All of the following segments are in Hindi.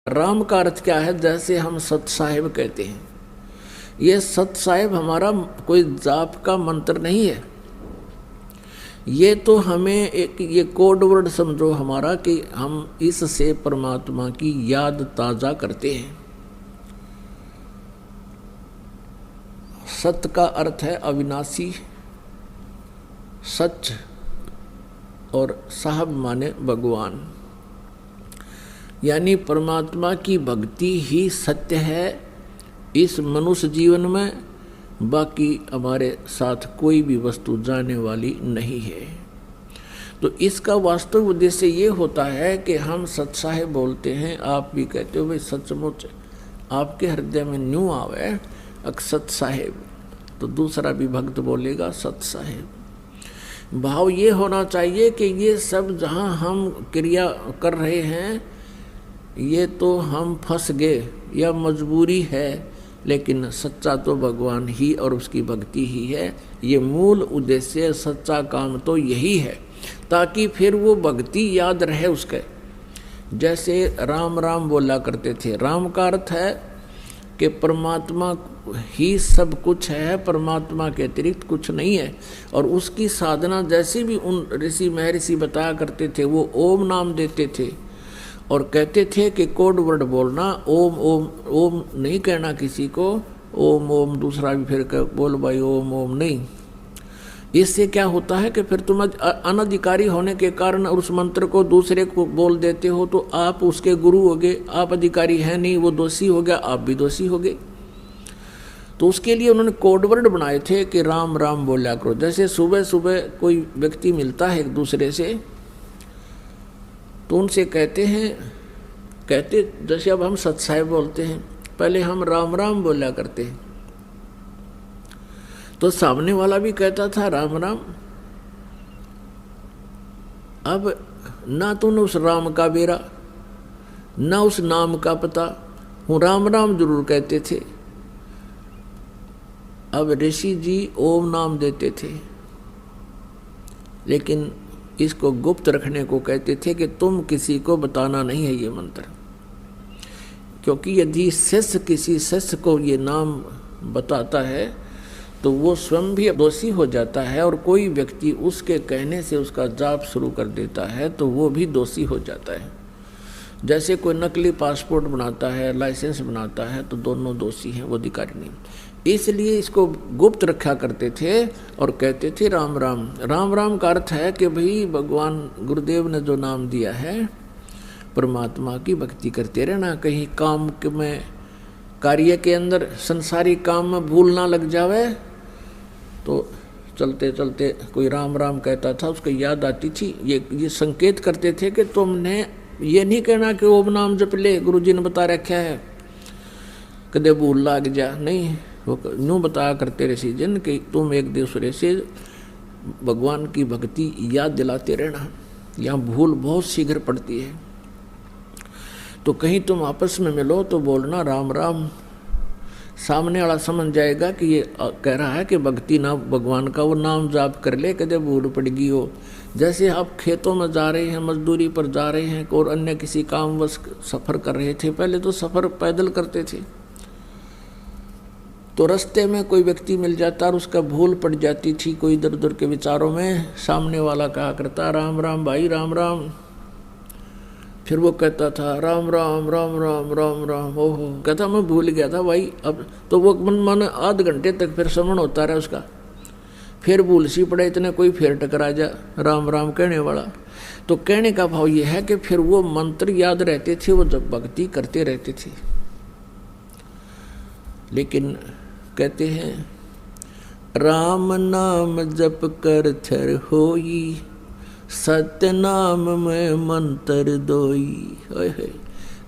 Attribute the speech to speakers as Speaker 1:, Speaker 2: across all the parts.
Speaker 1: राम का अर्थ क्या है? जैसे हम सत साहिब कहते हैं, ये सत साहिब हमारा कोई जाप का मंत्र नहीं है। ये तो हमें एक ये कोड वर्ड समझो हमारा कि हम इससे परमात्मा की याद ताज़ा करते हैं। सत्य का अर्थ है अविनाशी, सच, और साहब माने भगवान, यानी परमात्मा की भक्ति ही सत्य है इस मनुष्य जीवन में। बाकी हमारे साथ कोई भी वस्तु जाने वाली नहीं है। तो इसका वास्तविक उद्देश्य ये होता है कि हम सत साहेब बोलते हैं, आप भी कहते हो भाई सचमुच आपके हृदय में न्यू आवे सत साहेब, तो दूसरा भी भक्त बोलेगा सत साहेब। भाव ये होना चाहिए कि ये सब जहाँ हम क्रिया कर रहे हैं ये तो हम फंस गए या मजबूरी है, लेकिन सच्चा तो भगवान ही और उसकी भक्ति ही है। ये मूल उद्देश्य सच्चा काम तो यही है, ताकि फिर वो भक्ति याद रहे उसके। जैसे राम राम बोला करते थे, राम का अर्थ है कि परमात्मा ही सब कुछ है, परमात्मा के अतिरिक्त कुछ नहीं है। और उसकी साधना जैसी भी उन ऋषि महर्षि बताया करते थे, वो ओम नाम देते थे और कहते थे कि कोड वर्ड बोलना, ओम ओम ओम नहीं कहना किसी को, ओम ओम दूसरा भी फिर बोल भाई ओम ओम नहीं। इससे क्या होता है कि फिर तुम अनधिकारी होने के कारण उस मंत्र को दूसरे को बोल देते हो, तो आप उसके गुरु हो गए, आप अधिकारी हैं नहीं, वो दोषी हो गया, आप भी दोषी हो गए। तो उसके लिए उन्होंने कोड वर्ड बनाए थे कि राम राम बोला करो। जैसे सुबह सुबह कोई व्यक्ति मिलता है एक दूसरे से, तो उनसे कहते जैसे अब हम सत साहिब बोलते हैं, पहले हम राम राम बोला करते हैं, तो सामने वाला भी कहता था राम राम। अब ना तो उस राम का बेरा ना उस नाम का पता, हूँ राम राम जरूर कहते थे। अब ऋषि जी ओम नाम देते थे, लेकिन इसको गुप्त रखने को कहते थे कि तुम किसी को बताना नहीं है ये मंत्र, क्योंकि यदि शिष्य किसी शिष्य को ये नाम बताता है तो वो स्वयं भी दोषी हो जाता है, और कोई व्यक्ति उसके कहने से उसका जाप शुरू कर देता है तो वो भी दोषी हो जाता है। जैसे कोई नकली पासपोर्ट बनाता है, लाइसेंस बनाता है, तो दोनों दोषी हैं, वो अधिकारी नहीं। इसलिए इसको गुप्त रखा करते थे और कहते थे राम राम। राम राम का अर्थ है कि भाई भगवान गुरुदेव ने जो नाम दिया है, परमात्मा की भक्ति करते रहना, कहीं काम में कार्य के अंदर संसारी काम में भूल ना लग जावे। तो चलते चलते कोई राम राम कहता था, उसको याद आती थी, ये संकेत करते थे कि तुमने ये नहीं कहना कि ओम नाम जप ले, गुरु जी ने बता रखा है, कदे भूल लग जा, नहीं। वो यूँ बताया करते ऋषि जन कि तुम एक दूसरे से भगवान की भक्ति याद दिलाते रहना, यहाँ भूल बहुत शीघ्र पड़ती है। तो कहीं तुम आपस में मिलो तो बोलना राम राम, सामने वाला समझ जाएगा कि ये कह रहा है कि भक्ति ना भगवान का वो नाम जाप कर ले, कदे भूल पड़गी हो। जैसे आप खेतों में जा रहे हैं, मजदूरी पर जा रहे हैं और अन्य किसी कामवश सफ़र कर रहे थे, पहले तो सफ़र पैदल करते थे, तो रास्ते में कोई व्यक्ति मिल जाता और उसका भूल पड़ जाती थी कोई इधर उधर के विचारों में, सामने वाला कहा करता राम राम भाई राम राम, फिर वो कहता था राम राम राम राम राम राम, ओहो कहता मैं भूल गया था भाई। अब तो वो मन आध घंटे तक फिर श्रवण होता रहा उसका, फिर भूल सी पड़े, इतने कोई फिर टकरा जा राम राम कहने वाला। तो कहने का भाव ये है कि फिर वो मंत्र याद रहते थे, वो जब भक्ति करते रहते थे। लेकिन कहते हैं राम नाम जप कर थर होई, सत्य नाम में मंत्र दोई।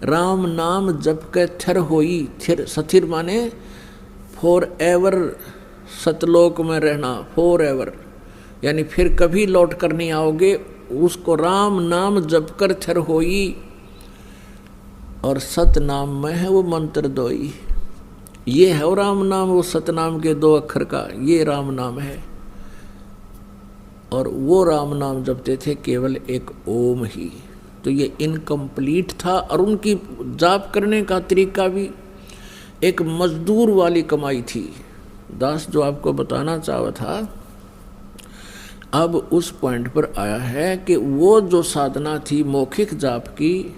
Speaker 1: राम नाम जप के थर होई, थिर सथिर माने फॉर एवर, सतलोक में रहना, फॉर एवर, यानी फिर कभी लौट कर नहीं आओगे। उसको राम नाम जप कर थर होई, और सत नाम में है वो मंत्र दोई। ये है वो राम नाम, वो सतनाम के 2 अक्षर का ये राम नाम है। और वो राम नाम जपते थे केवल एक ओम ही, तो ये इनकम्प्लीट था। और उनकी जाप करने का तरीका भी एक मजदूर वाली कमाई थी। दास जो आपको बताना चाहा था, अब उस पॉइंट पर आया है कि वो जो साधना थी मौखिक जाप की,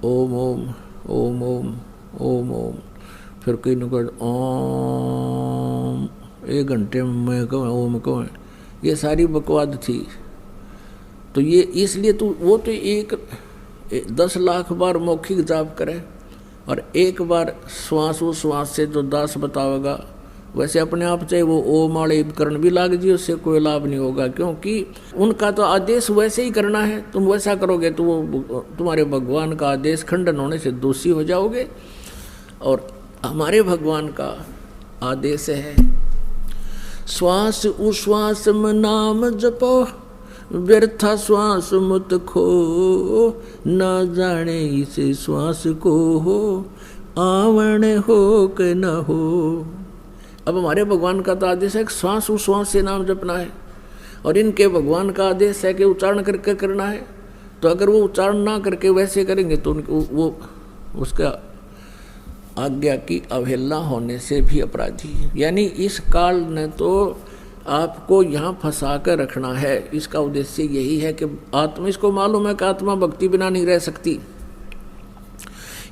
Speaker 1: ओम ओम ओम ओम ओम ओम, फिर कहीं न कहीं ओम, 1 घंटे में कौन ओम कौन, ये सारी बकवाद थी। तो ये इसलिए तो वो तो 10 लाख बार मौखिक जाप करे और एक बार श्वास वो श्वास से जो दास बतावेगा वैसे अपने आप चाहे वो ओम वाले उपकरण भी लाग जी, उससे कोई लाभ नहीं होगा, क्योंकि उनका तो आदेश वैसे ही करना है। तुम वैसा करोगे तो वो तुम्हारे भगवान का आदेश खंडन होने से दोषी हो जाओगे। और हमारे भगवान का आदेश है श्वास उश्वास में नाम जपो, व्यर्था श्वास मत खो, न जाने इसे श्वास को हो, आवण हो कि न हो। अब हमारे भगवान का तो आदेश है कि श्वास उश्वास से नाम जपना है, और इनके भगवान का आदेश है कि उच्चारण करके करना है। तो अगर वो उच्चारण ना करके वैसे करेंगे तो वो उसका आज्ञा की अवहेलना होने से भी अपराधी है। यानी इस काल ने तो आपको यहाँ फंसा कर रखना है। इसका उद्देश्य यही है कि आत्मा, इसको मालूम है कि आत्मा भक्ति बिना नहीं रह सकती।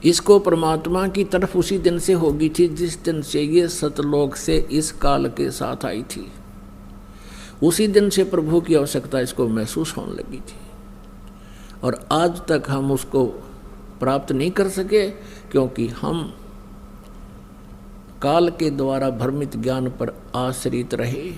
Speaker 1: इसको परमात्मा की तरफ उसी दिन से होगी थी जिस दिन से ये सतलोक से इस काल के साथ आई थी। उसी दिन से प्रभु की आवश्यकता इसको महसूस होने लगी थी, और आज तक हम उसको प्राप्त नहीं कर सके क्योंकि हम काल के द्वारा भ्रमित ज्ञान पर आश्रित रहे।